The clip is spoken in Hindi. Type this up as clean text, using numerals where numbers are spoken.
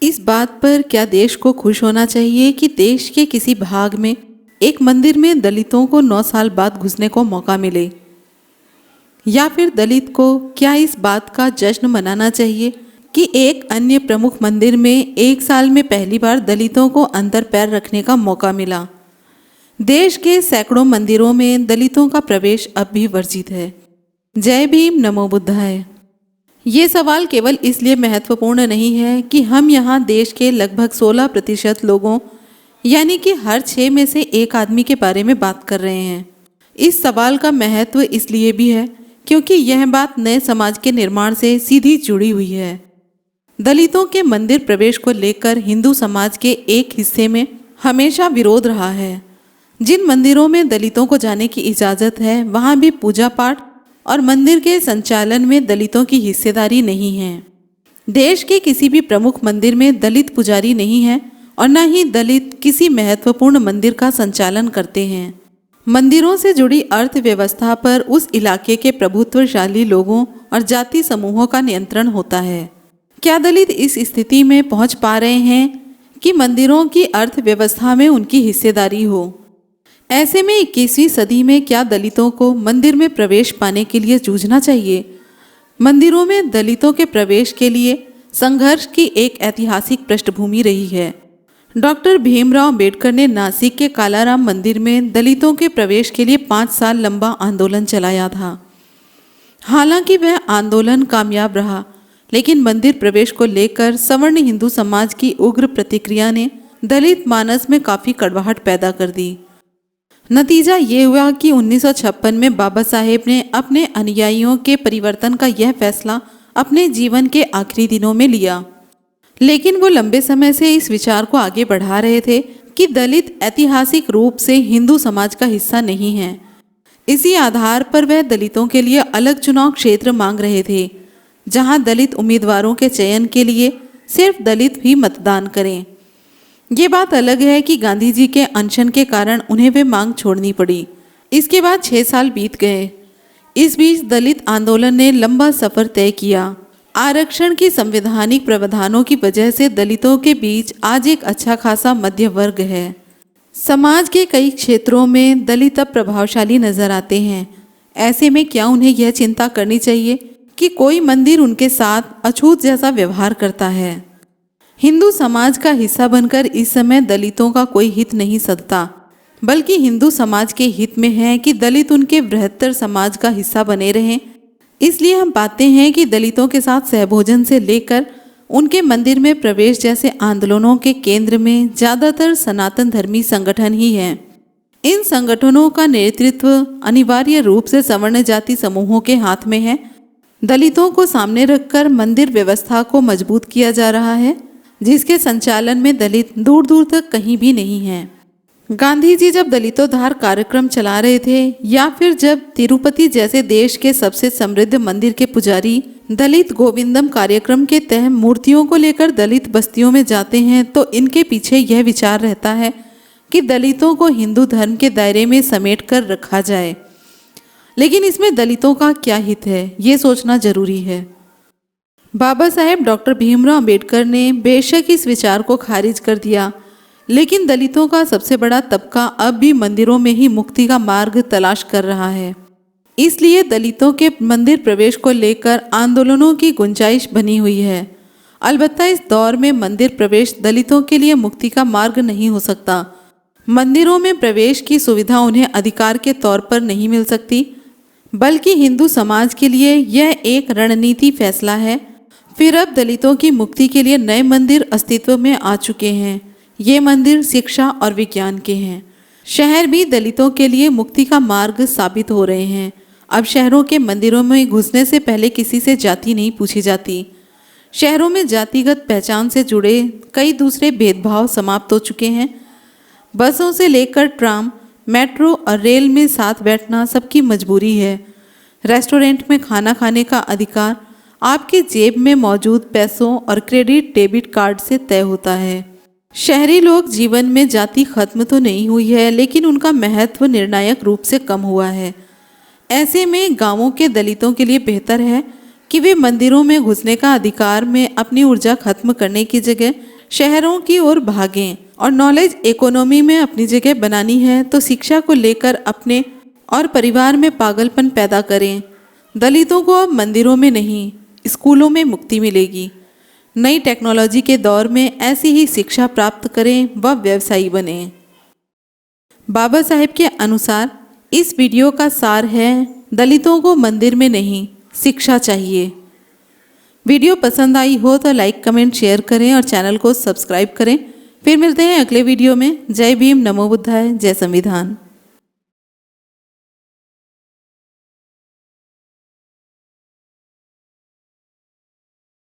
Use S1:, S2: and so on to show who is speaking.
S1: इस बात पर क्या देश को खुश होना चाहिए कि देश के किसी भाग में एक मंदिर में दलितों को 9 साल बाद घुसने को मौका मिले? या फिर दलित को क्या इस बात का जश्न मनाना चाहिए कि एक अन्य प्रमुख मंदिर में 1 साल में पहली बार दलितों को अंदर पैर रखने का मौका मिला? देश के सैकड़ों मंदिरों में दलितों का प्रवेश अब भी वर्जित है। जय भीम, नमो बुद्धाय। ये सवाल केवल इसलिए महत्वपूर्ण नहीं है कि हम यहाँ देश के लगभग 16% लोगों यानी कि हर 6 में से एक आदमी के बारे में बात कर रहे हैं। इस सवाल का महत्व इसलिए भी है क्योंकि यह बात नए समाज के निर्माण से सीधी जुड़ी हुई है। दलितों के मंदिर प्रवेश को लेकर हिंदू समाज के एक हिस्से में हमेशा विरोध रहा है। जिन मंदिरों में दलितों को जाने की इजाज़त है वहाँ भी पूजा पाठ और मंदिर के संचालन में दलितों की हिस्सेदारी नहीं है। देश के किसी भी प्रमुख मंदिर में दलित पुजारी नहीं है और न ही दलित किसी महत्वपूर्ण मंदिर का संचालन करते हैं। मंदिरों से जुड़ी अर्थव्यवस्था पर उस इलाके के प्रभुत्वशाली लोगों और जाति समूहों का नियंत्रण होता है। क्या दलित इस स्थिति में पहुंच पा रहे हैं कि मंदिरों की अर्थव्यवस्था में उनकी हिस्सेदारी हो? ऐसे में 21वीं सदी में क्या दलितों को मंदिर में प्रवेश पाने के लिए जूझना चाहिए? मंदिरों में दलितों के प्रवेश के लिए संघर्ष की एक ऐतिहासिक पृष्ठभूमि रही है। डॉक्टर भीमराव अंबेडकर ने नासिक के कालाराम मंदिर में दलितों के प्रवेश के लिए 5 साल लंबा आंदोलन चलाया था। हालांकि वह आंदोलन कामयाब रहा, लेकिन मंदिर प्रवेश को लेकर सवर्ण हिंदू समाज की उग्र प्रतिक्रिया ने दलित मानस में काफ़ी कड़वाहट पैदा कर दी। नतीजा ये हुआ कि 1956 में बाबा साहेब ने अपने अनुयायियों के परिवर्तन का यह फैसला अपने जीवन के आखिरी दिनों में लिया। लेकिन वो लंबे समय से इस विचार को आगे बढ़ा रहे थे कि दलित ऐतिहासिक रूप से हिंदू समाज का हिस्सा नहीं है। इसी आधार पर वह दलितों के लिए अलग चुनाव क्षेत्र मांग रहे थे, जहां दलित उम्मीदवारों के चयन के लिए सिर्फ दलित भी मतदान करें। ये बात अलग है कि गांधी जी के अनशन के कारण उन्हें वे मांग छोड़नी पड़ी। इसके बाद 6 साल बीत गए। इस बीच दलित आंदोलन ने लंबा सफर तय किया। आरक्षण की संवैधानिक प्रावधानों की वजह से दलितों के बीच आज एक अच्छा खासा मध्य वर्ग है। समाज के कई क्षेत्रों में दलित अब प्रभावशाली नजर आते हैं। ऐसे में क्या उन्हें यह चिंता करनी चाहिए कि कोई मंदिर उनके साथ अछूत जैसा व्यवहार करता है? हिंदू समाज का हिस्सा बनकर इस समय दलितों का कोई हित नहीं सधता, बल्कि हिंदू समाज के हित में है कि दलित उनके बृहत्तर समाज का हिस्सा बने रहें। इसलिए हम पाते हैं कि दलितों के साथ सहभोजन से लेकर उनके मंदिर में प्रवेश जैसे आंदोलनों के केंद्र में ज़्यादातर सनातन धर्मी संगठन ही हैं। इन संगठनों का नेतृत्व अनिवार्य रूप से सवर्ण जाति समूहों के हाथ में है। दलितों को सामने रखकर मंदिर व्यवस्था को मजबूत किया जा रहा है, जिसके संचालन में दलित दूर दूर तक कहीं भी नहीं है। गांधी जी जब दलितोद्धार कार्यक्रम चला रहे थे या फिर जब तिरुपति जैसे देश के सबसे समृद्ध मंदिर के पुजारी दलित गोविंदम कार्यक्रम के तहत मूर्तियों को लेकर दलित बस्तियों में जाते हैं, तो इनके पीछे यह विचार रहता है कि दलितों को हिंदू धर्म के दायरे में समेट कर रखा जाए। लेकिन इसमें दलितों का क्या हित है, ये सोचना जरूरी है। बाबा साहेब डॉक्टर भीमराव अंबेडकर ने बेशक इस विचार को खारिज कर दिया, लेकिन दलितों का सबसे बड़ा तबका अब भी मंदिरों में ही मुक्ति का मार्ग तलाश कर रहा है। इसलिए दलितों के मंदिर प्रवेश को लेकर आंदोलनों की गुंजाइश बनी हुई है। अलबत्ता इस दौर में मंदिर प्रवेश दलितों के लिए मुक्ति का मार्ग नहीं हो सकता। मंदिरों में प्रवेश की सुविधा उन्हें अधिकार के तौर पर नहीं मिल सकती, बल्कि हिंदू समाज के लिए यह एक रणनीति फैसला है। फिर अब दलितों की मुक्ति के लिए नए मंदिर अस्तित्व में आ चुके हैं। ये मंदिर शिक्षा और विज्ञान के हैं। शहर भी दलितों के लिए मुक्ति का मार्ग साबित हो रहे हैं। अब शहरों के मंदिरों में घुसने से पहले किसी से जाति नहीं पूछी जाती। शहरों में जातिगत पहचान से जुड़े कई दूसरे भेदभाव समाप्त हो चुके हैं। बसों से लेकर ट्राम, मेट्रो और रेल में साथ बैठना सबकी मजबूरी है। रेस्टोरेंट में खाना खाने का अधिकार आपके जेब में मौजूद पैसों और क्रेडिट डेबिट कार्ड से तय होता है। शहरी लोग जीवन में जाति खत्म तो नहीं हुई है, लेकिन उनका महत्व निर्णायक रूप से कम हुआ है। ऐसे में गांवों के दलितों के लिए बेहतर है कि वे मंदिरों में घुसने का अधिकार में अपनी ऊर्जा खत्म करने की जगह शहरों की ओर भागें और नॉलेज इकोनॉमी में अपनी जगह बनानी है तो शिक्षा को लेकर अपने और परिवार में पागलपन पैदा करें। दलितों को अब मंदिरों में नहीं, स्कूलों में मुक्ति मिलेगी। नई टेक्नोलॉजी के दौर में ऐसी ही शिक्षा प्राप्त करें व व्यवसायी बने। बाबा साहेब के अनुसार इस वीडियो का सार है, दलितों को मंदिर में नहीं, शिक्षा चाहिए। वीडियो पसंद आई हो तो लाइक, कमेंट, शेयर करें और चैनल को सब्सक्राइब करें। फिर मिलते हैं अगले वीडियो में। जय भीम, नमो बुद्धाय, जय संविधान।